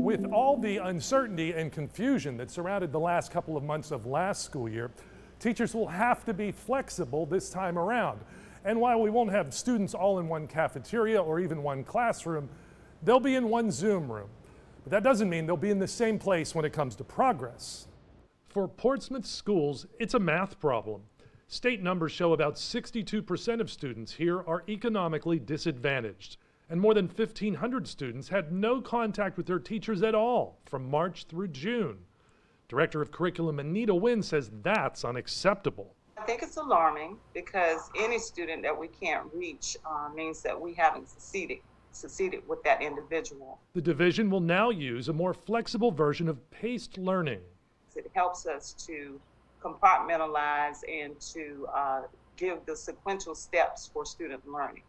With all the uncertainty and confusion that surrounded the last couple of months of last school year, teachers will have to be flexible this time around. And while we won't have students all in one cafeteria or even one classroom, they'll be in one Zoom room. But that doesn't mean they'll be in the same place when it comes to progress. For Portsmouth schools, it's a math problem. State numbers show about 62% of students here are economically disadvantaged, and more than 1,500 students had no contact with their teachers at all from March through June. Director of Curriculum Anita Wynn says that's unacceptable. I think it's alarming because any student that we can't reach means that we haven't succeeded with that individual. The division will now use a more flexible version of paced learning. It helps us to compartmentalize and to give the sequential steps for student learning.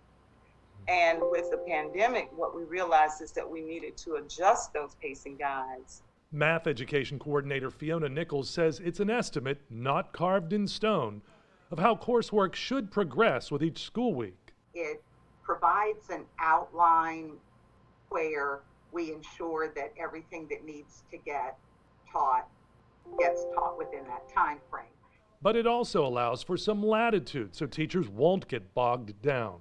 And with the pandemic, what we realized is that we needed to adjust those pacing guides. Math education coordinator Fiona Nichols says it's an estimate, not carved in stone, of how coursework should progress with each school week. It provides an outline where we ensure that everything that needs to get taught gets taught within that time frame. But it also allows for some latitude so teachers won't get bogged down.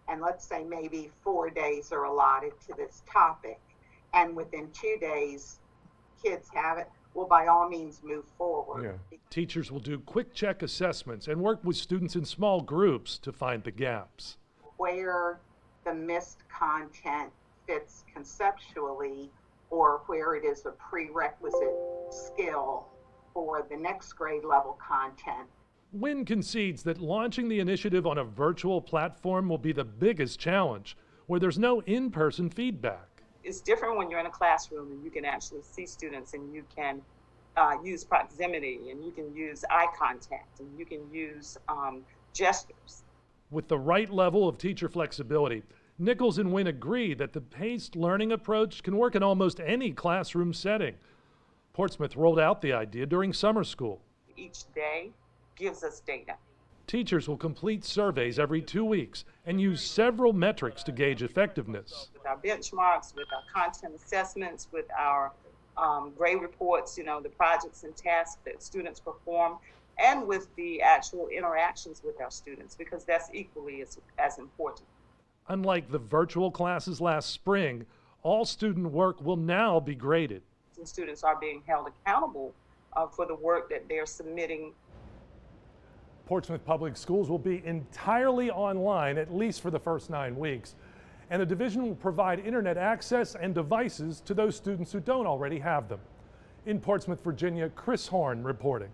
And let's say maybe 4 days are allotted to this topic, and within 2 days kids have it, well, by all means move forward. Yeah. Teachers will do quick check assessments and work with students in small groups to find the gaps. Where the missed content fits conceptually, or where it is a prerequisite skill for the next grade level content. Wynn concedes that launching the initiative on a virtual platform will be the biggest challenge, where there's no in-person feedback. It's different when you're in a classroom and you can actually see students and you can use proximity and you can use eye contact and you can use gestures. With the right level of teacher flexibility, Nichols and Wynn agree that the paced learning approach can work in almost any classroom setting. Portsmouth rolled out the idea during summer school. Each day gives us data. Teachers will complete surveys every 2 weeks and use several metrics to gauge effectiveness. With our benchmarks, with our content assessments, with our grade reports, the projects and tasks that students perform, and with the actual interactions with our students, because that's equally as important. Unlike the virtual classes last spring, all student work will now be graded. And students are being held accountable for the work that they're submitting. Portsmouth Public Schools will be entirely online, at least for the first 9 weeks. And the division will provide internet access and devices to those students who don't already have them. In Portsmouth, Virginia, Chris Horn reporting.